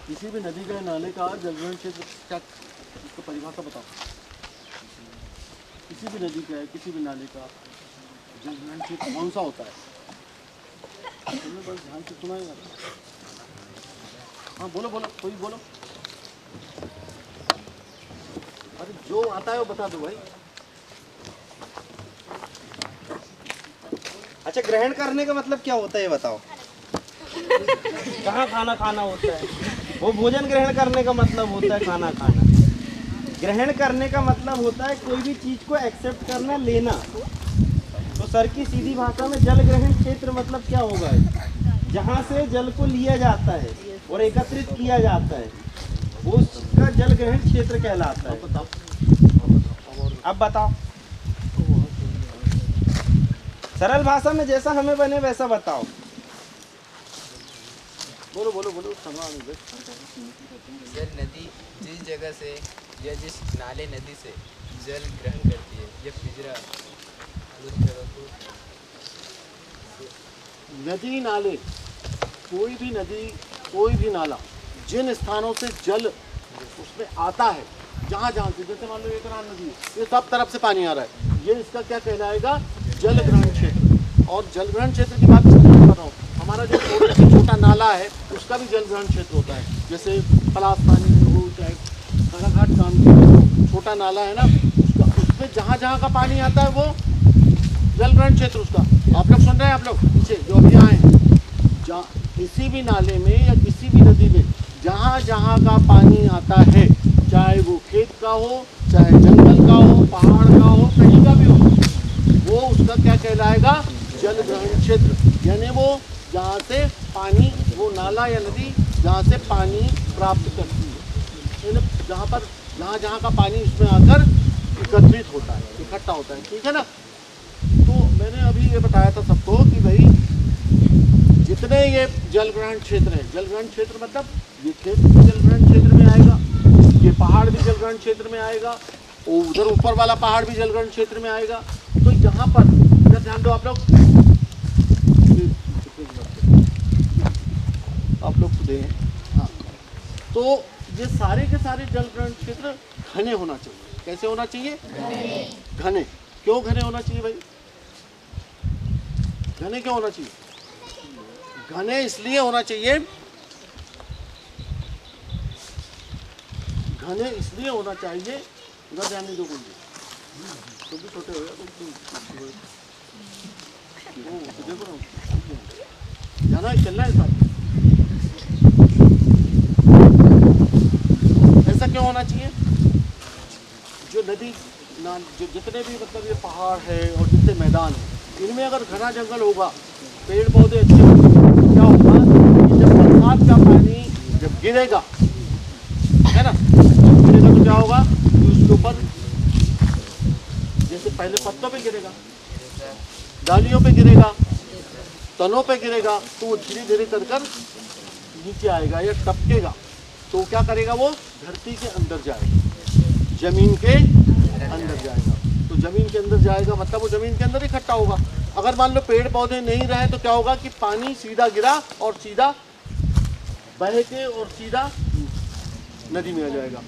किसी भी नदी का नाले का जलग्रहण क्षेत्र क्या, इसको परिभाषा बताओ। किसी भी नदी का है, किसी भी नाले का जलग्रहण क्षेत्र कौन सा होता है? तुमने बस ध्यान से सुना ही नहीं। हाँ बोलो बोलो, कोई बोलो। अरे जो आता है वो बता दो भाई। अच्छा, ग्रहण करने का मतलब क्या होता है ये बताओ। कहाँ खाना खाना होता है? वो भोजन ग्रहण करने का मतलब होता है खाना खाना। ग्रहण करने का मतलब होता है कोई भी चीज को एक्सेप्ट करना, लेना। तो सर की सीधी भाषा में जल ग्रहण क्षेत्र मतलब क्या होगा? जहाँ से जल को लिया जाता है और एकत्रित किया जाता है, वो उसका जल ग्रहण क्षेत्र कहलाता है। अब बताओ, सरल भाषा में जैसा हमें बने वैसा बताओ। बोलो बोलो बोलो, समझ में। सर, नदी जिस जगह से या जिस नाले नदी से जल ग्रहण करती है या पिंजरा उस जगह को नदी नाले, कोई भी नदी कोई भी नाला जिन स्थानों से जल उसमें आता है, जहाँ जहाँ से, जैसे मान लो एक रान नदी है, ये सब तरफ से पानी आ रहा है, ये इसका क्या कहलाएगा? जल ग्रहण क्षेत्र। और जल ग्रहण क्षेत्र की बात मैं कर रहा हूँ, हमारा जो छोटा से छोटा नाला है उसका भी जल ग्रहण क्षेत्र होता है। जैसे पलास पानी में हो, चाहे सराघाट काम के छोटा नाला है ना, उसका उसमें जहाँ जहाँ का पानी आता है वो जल ग्रहण क्षेत्र उसका। आप लोग सुन रहे हैं? आप लोग पीछे जो अभी आए हैं, जहाँ किसी भी नाले में या किसी भी नदी में जहाँ जहाँ का पानी आता है, चाहे वो खेत का हो, चाहे जंगल का हो, पहाड़ का हो, कहीं का भी हो, वो उसका क्या कहलाएगा? जल ग्रहण क्षेत्र। यानी वो जहाँ से पानी, वो नाला या नदी जहाँ से पानी प्राप्त करती है, यानी जहाँ जहाँ का पानी इसमें आकर एकत्रित होता है, इकट्ठा होता है। ठीक है ना? तो मैंने अभी ये बताया था सबको कि भाई जितने ये जल ग्रहण क्षेत्र है, जल ग्रहण क्षेत्र मतलब ये खेत भी जल ग्रहण क्षेत्र में आएगा, ये पहाड़ भी जल ग्रहण क्षेत्र में आएगा, और उधर ऊपर वाला पहाड़ भी जल ग्रहण क्षेत्र में आएगा। तो यहाँ पर इधर ध्यान दो आप लोग, खुदे हैं। हाँ, तो ये सारे के सारे जल ग्रहण क्षेत्र घने होना चाहिए। कैसे होना चाहिए? घने। क्यों घने होना चाहिए भाई? घने क्यों होना चाहिए? घने इसलिए होना चाहिए, घने इसलिए होना चाहिए, उधर जाने दो कुछ तो भी छोटे हो गया तो देखो ना, जाना है, चलना है साथ। ऐसा क्यों होना चाहिए? जो नदी ना, जो जितने भी मतलब ये पहाड़ है और जितने मैदान है, इनमें अगर घना जंगल होगा, पेड़ पौधे अच्छे होंगे, तो क्या होगा कि जब बरसात का पानी जब गिरेगा, है ना, गिरेगा तो क्या होगा कि उसके ऊपर जैसे पहले पत्तों पे गिरेगा, डालियों पे गिरेगा, तनों पे गिरेगा, तो वो धीरे धीरे कर नीचे आएगा या टपकेगा। तो क्या करेगा? वो धरती के अंदर जाएगा, जमीन के अंदर जाएगा। तो जमीन के अंदर जाएगा मतलब वो जमीन के अंदर इकट्ठा होगा। अगर मान लो पेड़ पौधे नहीं रहे तो क्या होगा कि पानी सीधा गिरा और सीधा बह के और सीधा नदी में आ जाएगा,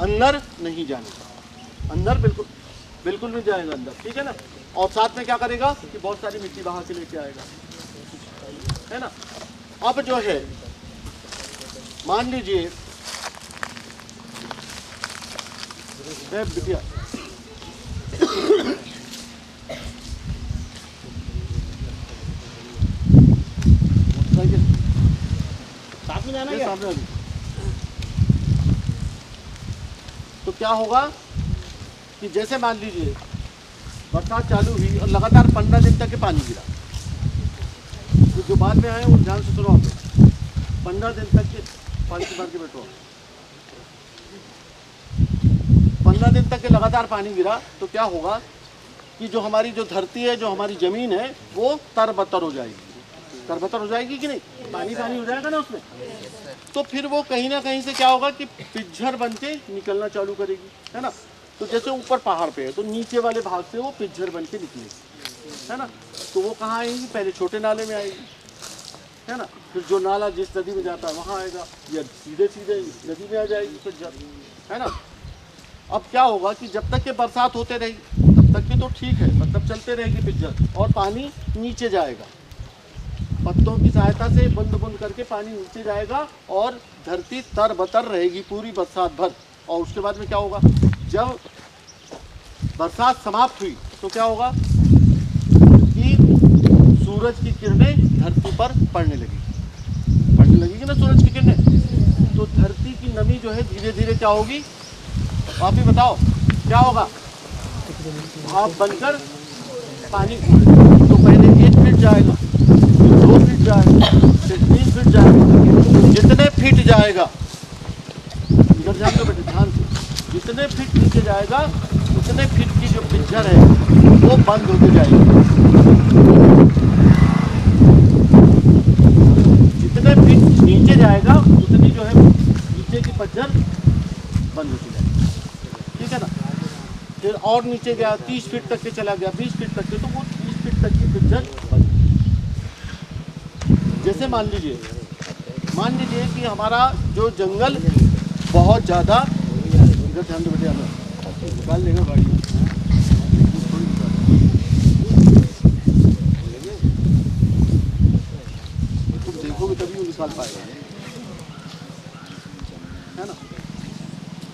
अंदर नहीं जाने, अंदर बिल्कुल नहीं जाएगा अंदर। ठीक है ना? और साथ में क्या करेगा कि बहुत सारी मिट्टी बहा के लेके आएगा, है ना? अब जो है मान लीजिए बिटिया, साथ में जाना है क्या? सामने वाली। तो क्या होगा कि जैसे मान लीजिए बरसात चालू हुई और लगातार 15 दिन तक के पानी गिरा, तो जो बाद में आए वो ध्यान से सुनो आप, 15 दिन तक के पानी की बात के बैठो, 15 दिन तक के लगातार पानी गिरा तो क्या होगा कि जो हमारी जो धरती है, जो हमारी ज़मीन है, वो तरबतर हो जाएगी। तरबतर हो जाएगी कि नहीं? पानी पानी हो जाएगा ना उसमें। तो फिर वो कहीं ना कहीं से क्या होगा कि पिज्जर बन के निकलना चालू करेगी, है ना? तो जैसे ऊपर पहाड़ पे है तो नीचे वाले भाग से वो पिज्जर बन के निकलेगी, है ना? तो वो कहाँ आएंगी? पहले छोटे नाले में आएगी, है ना? फिर जो नाला जिस नदी में जाता है वहाँ आएगा, या सीधे सीधे नदी में आ जाएगी पिज्जर, है ना? अब क्या होगा कि जब तक के बरसात होते रहेगी तब तक के तो ठीक है, मतलब चलते रहेगी पिज्जर और पानी नीचे जाएगा, पत्तों की सहायता से बंद बंद करके पानी नीचे जाएगा और धरती तरबतर रहेगी पूरी बरसात भर। और उसके बाद में क्या होगा? जब बरसात समाप्त हुई तो क्या होगा कि सूरज की किरणें धरती पर पड़ने लगेगी ना सूरज की किरणें। तो धरती की नमी जो है धीरे धीरे क्या होगी, आप ही बताओ क्या होगा, भाप बनकर पानी उड़ेगा। तो पहले 1 फीट जाएगा, फिर 2 फीट जाएगा, फिर 3 फीट जाएगा। जितने फीट जाएगा, इधर ध्यान दो बेटे ध्यान से, जितने फीट नीचे जाएगा उतने फीट की जो पिक्चर है वो बंद होते जाएगी। जितने फीट नीचे जाएगा उतनी जो है नीचे की पज्जर बंद होती जाएगी, ठीक है ना। फिर और नीचे गया 30 फीट तक के चला गया, 20 फीट तक के, तो वो 30 फीट तक की पिक्चर बंद। जैसे मान लीजिए कि हमारा जो जंगल बहुत ज़्यादा, इधर ध्यान दो बेटे, निकाल लेगा गाड़ी, तुम देखोगे तभी वो निकाल पाएगा, है ना।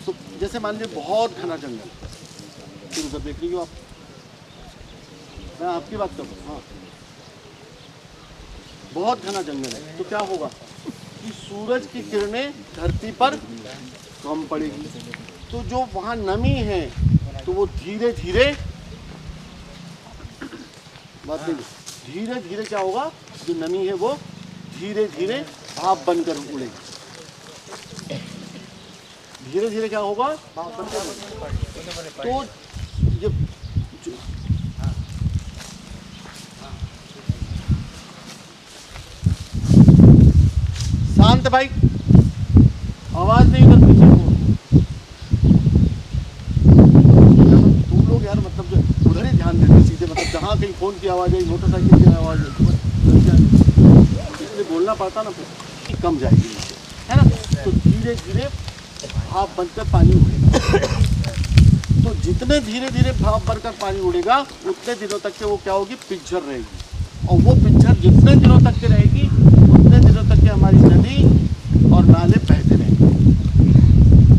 तो जैसे मान लीजिए बहुत घना जंगल, फिर उधर देख रही हो आप, मैं आपकी बात कर रहा हूँ। हाँ, बहुत घना जंगल है तो क्या होगा कि सूरज की किरणें धरती पर कम पड़ेगी, तो जो वहाँ नमी है तो वो धीरे धीरे क्या होगा, जो नमी है वो धीरे धीरे भाप बनकर उड़ेगी। धीरे धीरे क्या होगा, भाप बनकर। तो ये शांत भाई, आवाज नहीं कर पीछे हो तुम लोग यार, मतलब जो उधर ही ध्यान देते सीधे, मतलब जहाँ कहीं फोन की आवाज आई, मोटरसाइकिल की आवाज आई, इसलिए बोलना पड़ता ना, फिर कम जाएगी नीचे, है ना। तो धीरे धीरे भाप बनकर पानी उड़ेगा। तो जितने धीरे धीरे भाप बनकर पानी उड़ेगा उतने दिनों तक के वो क्या होगी, पिक्चर रहेगी। और वो पिक्चर जितने दिनों तक के रहेगी उतने दिनों तक के हमारी नदी और नाले बहते रहेंगे।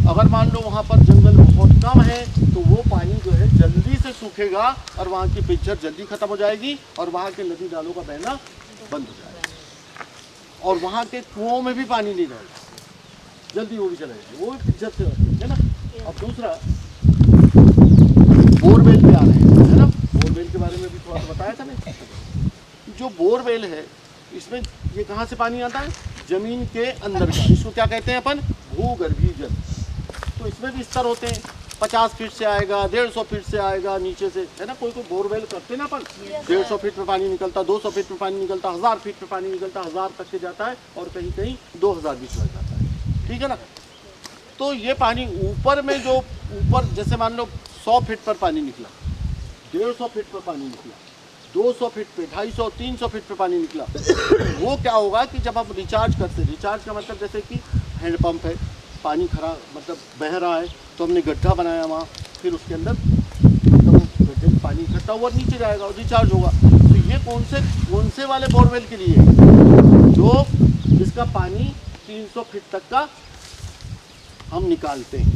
अगर मान लो वहाँ पर जंगल बहुत कम है तो वो पानी जो है जल्दी से सूखेगा और वहाँ की पिक्चर जल्दी खत्म हो जाएगी और वहाँ के नदी नालों का बहना बंद हो जाएगा। और वहाँ के कुओं में भी पानी नहीं रहेगा, जल्दी वो भी चला जाएगा, वो भी पिक्चर से, है ना। अब दूसरा बोरवेल पे आ रहे हैं, है ना। बोरवेल के बारे में भी थोड़ा सा बताया था ना। जो बोरवेल है इसमें ये कहाँ से पानी आता है, जमीन के अंदर का, इसको क्या कहते हैं अपन, भूगर्भीय जल। तो इसमें भी स्तर होते हैं, 50 फीट से आएगा, 150 फीट से आएगा नीचे से, है ना। कोई बोरवेल करते ना अपन, 150 फीट में पानी निकलता, 200 फीट में पानी निकलता, 1000 फीट में पानी निकलता, 1000 तक के जाता है और कहीं कहीं 2000 भी चला जाता है, ठीक है ना। तो ये पानी ऊपर में जो ऊपर जैसे मान लो 100 फीट पर पानी निकला, 150 फीट पर पानी निकला, 200 फीट पे, 250, 300 फीट पे पानी निकला, वो क्या होगा कि जब आप रिचार्ज करते, रिचार्ज का मतलब जैसे कि हैंडपम्प है, पानी खराब मतलब बह रहा है तो हमने गड्ढा बनाया वहाँ, फिर उसके अंदर मतलब गड्ढे में पानी इकट्ठा हुआ नीचे जाएगा और रिचार्ज होगा। तो ये कौन से वाले बोरवेल के लिए, जो जिसका पानी 300 फीट तक का हम निकालते हैं,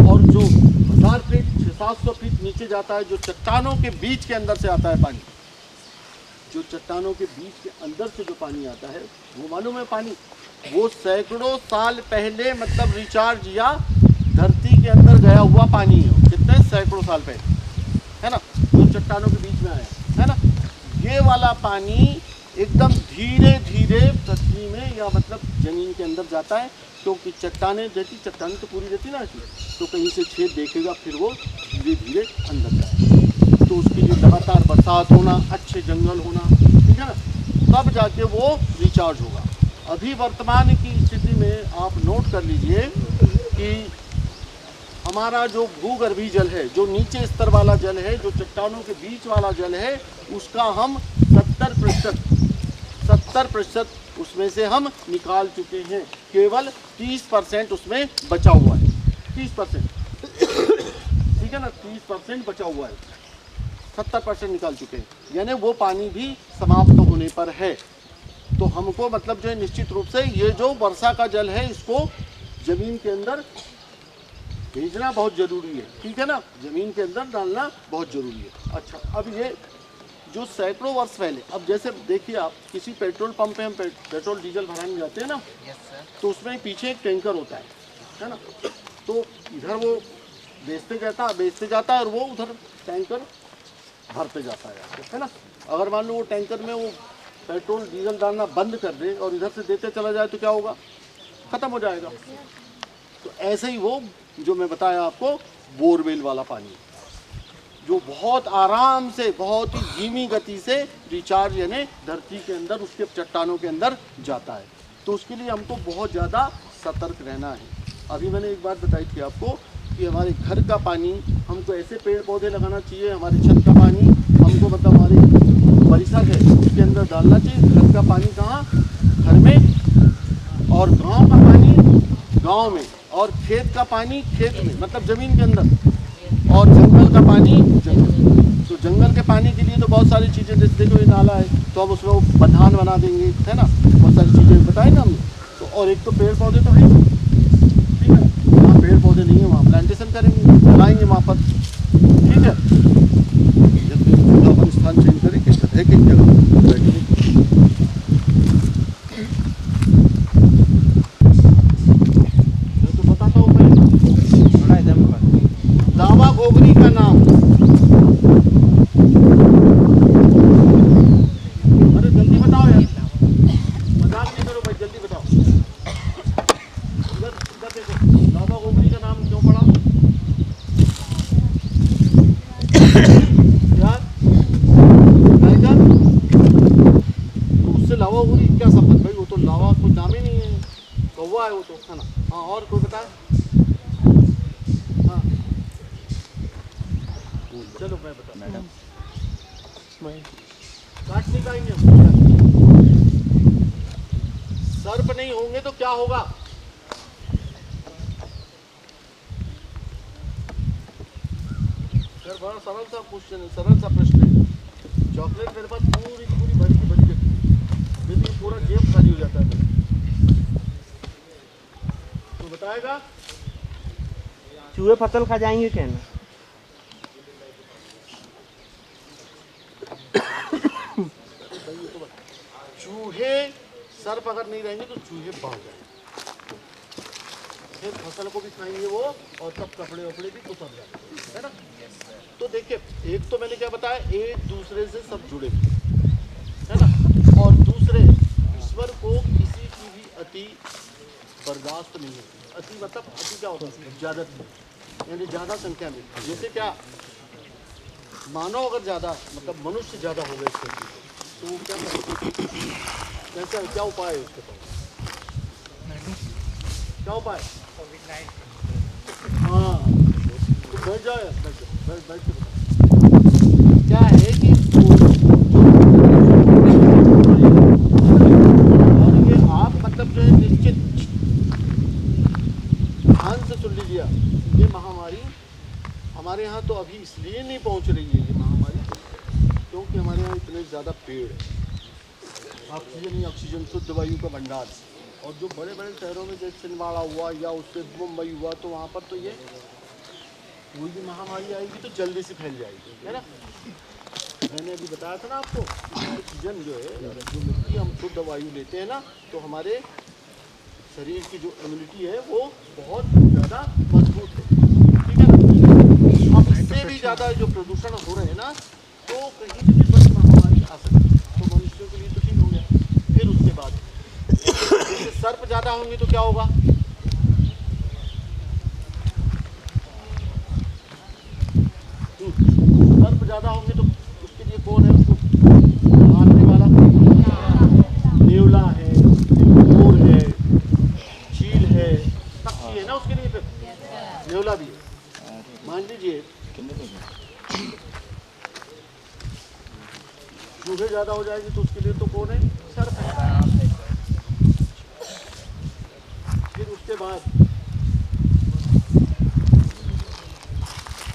और जो 1000 फीट 600-700 फीट नीचे जाता है, जो चट्टानों के बीच के अंदर से आता है पानी, जो चट्टानों के बीच के अंदर से जो पानी आता है, वो मालूम है पानी, वो सैकड़ों साल पहले मतलब रिचार्ज या धरती के अंदर गया हुआ पानी है, कितने सैकड़ों साल पहले, है ना, जो चट्टानों के बीच में आया, है ना। ये वाला पानी एकदम धीरे धीरे पृथ्वी में या मतलब जमीन के अंदर जाता है, क्योंकि चट्टानें तो पूरी रहती ना ऐसी, तो कहीं से छेद देखेगा, फिर वो धीरे धीरे अंदर जाएगा। तो उसके लिए लगातार बरसात होना, अच्छे जंगल होना, ठीक है ना, तब जाके वो रिचार्ज होगा। अभी वर्तमान की स्थिति में आप नोट कर लीजिए कि हमारा जो भूगर्भीय जल है, जो नीचे स्तर वाला जल है, जो चट्टानों के बीच वाला जल है, उसका हम 70% उसमें से हम निकाल चुके हैं, केवल 30% उसमें बचा हुआ है, 30%, ठीक है ना, 30% बचा हुआ है, 70% निकाल चुके हैं, यानी वो पानी भी समाप्त होने पर है। तो हमको मतलब जो है निश्चित रूप से ये जो वर्षा का जल है इसको जमीन के अंदर भेजना बहुत ज़रूरी है, ठीक है ना, ज़मीन के अंदर डालना बहुत ज़रूरी है। अच्छा, अब ये जो सैकड़ों वर्ष पहले, अब जैसे देखिए आप किसी पेट्रोल पंप पे हम पेट्रोल डीजल भराने जाते हैं ना, तो उसमें पीछे एक टैंकर होता है ना, तो इधर वो बेचते जाता है और वो उधर टैंकर भरते जाता है ना। अगर मान लो वो टैंकर में वो पेट्रोल डीजल डालना बंद कर दे और इधर से देते चला जाए तो क्या होगा, ख़त्म हो जाएगा। तो ऐसे ही वो जो मैं बताया आपको बोरवेल वाला पानी, जो बहुत आराम से, बहुत ही धीमी गति से रिचार्ज यानी धरती के अंदर, उसके चट्टानों के अंदर जाता है, तो उसके लिए हमको बहुत ज़्यादा सतर्क रहना है। अभी मैंने एक बात बताई थी आपको कि हमारे घर का पानी हमको ऐसे पेड़ पौधे लगाना चाहिए, हमारे छत का पानी हमको मतलब हमारे परिसर है उसके अंदर डालना चाहिए। घर का पानी कहाँ, घर में, और गांव का पानी गांव में, और खेत का पानी खेत में, मतलब ज़मीन के अंदर, और जंगल का पानी जंगल। तो जंगल के पानी के लिए तो बहुत सारी चीज़ें, जैसे देखो ये नाला है तो हम उसमें बंधान बना देंगे, है ना, बहुत सारी चीज़ें बताई ना हमने। तो और एक तो पेड़ पौधे तो है, ठीक है, जहाँ पेड़ पौधे नहीं है वहाँ प्लांटेशन करेंगे, लगाएंगे वहाँ पर, ठीक है। जब भी अपन स्थान चेंज करें है किस जगह बैठेंगे। मैं तो बताता हूँ मैं, लावा गोगरी का नाम, अरे जल्दी बताओ यार, मजाक नहीं करो भाई, जल्दी बताओ। इधर देखो, लावा गोगरी का नाम क्यों पड़ा यार, टाइगर, तो उससे लावा गोगरी क्या संबंध भाई, वो तो लावा कोई नाम ही नहीं है, कौवा है वो तो, है ना। हाँ, और कोई बताए, हाँ चलो मैं बता, मैडम काट नहीं पाएंगे हम। सर्प नहीं होंगे तो क्या होगा, सर बड़ा सरल सा क्वेश्चन है, सरल सा प्रश्न है। चॉकलेट मेरे पास पूरी की पूरी भरी की भरी है, लेकिन पूरा जेब खाली हो जाता है, तो बताएगा चूहे फसल खा जाएंगे क्या ना? चूहे, सर्प अगर नहीं रहेंगे तो चूहे बढ़ जाएंगे, फिर फसल को भी खाएंगे वो, और तब कपड़े वपड़े भी कुछ जाएंगे, है ना। तो देखिए, एक तो मैंने क्या बताया, एक दूसरे से सब जुड़े है ना, और दूसरे ईश्वर को किसी की भी अति बर्दाश्त नहीं होती। अति मतलब अति क्या होता है, ज़्यादा, यानी ज़्यादा संख्या में, जैसे क्या मानव अगर ज़्यादा, मतलब मनुष्य ज़्यादा हो गए इसके, तो वो क्या करते, कैसा, क्या उपाय है उसके पास, क्या उपाय, हाँ, तो बैठ जाओ यार, बैठ के बताओ क्या है कि और ये आप मतलब जो है निश्चित ध्यान से सुन लीजिए, ये महामारी हमारे यहाँ तो अभी इसलिए नहीं पहुँच रही है, ये महामारी क्योंकि हमारे यहाँ इतने ज़्यादा पेड़ है, ऑक्सीजन ही ऑक्सीजन, शुद्ध वायु का भंडार। और जो बड़े बड़े शहरों में जैसे छिंदवाड़ा हुआ या उससे मुंबई हुआ, तो वहाँ पर तो ये कोई भी महामारी आएगी तो जल्दी से फैल जाएगी, है ना। मैंने अभी बताया था ना आपको, ऑक्सीजन जो है, जो मिट्टी हम शुद्ध वायु लेते हैं ना, तो हमारे शरीर की जो इम्यूनिटी है वो बहुत ज़्यादा मजबूत है, ठीक है ना। अब इससे भी ज़्यादा जो प्रदूषण हो रहे हैं ना, तो कहीं से भी बड़ी महामारी आ सकती है, तो मनुष्यों के लिए तो ठीक हो गया। फिर उसके बाद जैसे सर्प ज़्यादा होंगे तो क्या होगा, सर्प ज़्यादा होंगे तो उसके लिए कौन है, उसको मारने वाला, नेवला है, मोर है, चील है, पक्षी है ना उसके लिए, फिर नेवला भी है। मान लीजिए चूहे ज़्यादा हो जाएंगे तो उसके लिए तो कौन है, सर्प है। फिर उसके बाद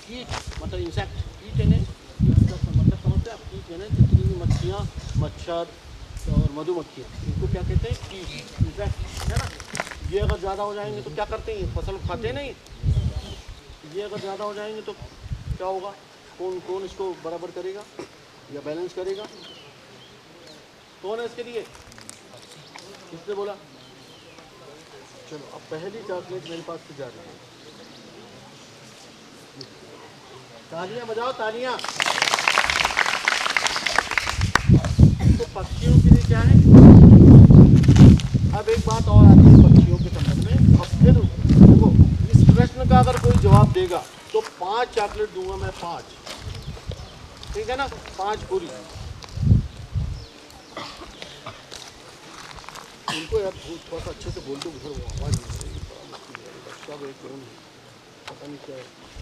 कीट, मतलब इंसेक्ट, कीट है ना, मतलब समझते हैं आप, कीट है ना, जितनी भी मच्छियाँ, मच्छर और मधुमक्खियाँ, इनको क्या कहते हैं, कीट, इंसेक्ट, है ना। ये अगर ज़्यादा हो जाएंगे तो क्या करते हैं, फसल खाते नहीं, ये अगर ज़्यादा हो जाएंगे तो क्या होगा? कौन कौन इसको बराबर करेगा या बैलेंस करेगा? कौन है इसके लिए? किसने बोला? चलो अब पहली चॉकलेट मेरे पास से जा रही है। तालियां बजाओ, तालियां। तो पक्षियों के लिए क्या है? अब एक बात और आती है पक्षियों के संबंध में। अब फिर देखो, इस प्रश्न का अगर कोई जवाब देगा तो 5 चॉकलेट दूंगा मैं, 5। ठीक है ना? 5 पूरी। उनको यार थोड़ा सा अच्छे से बोल दो, उधर वो आवाज़ नहीं आ रही, बड़ा मुश्किल है। बच्चा भी एक कौन है, पता नहीं क्या है।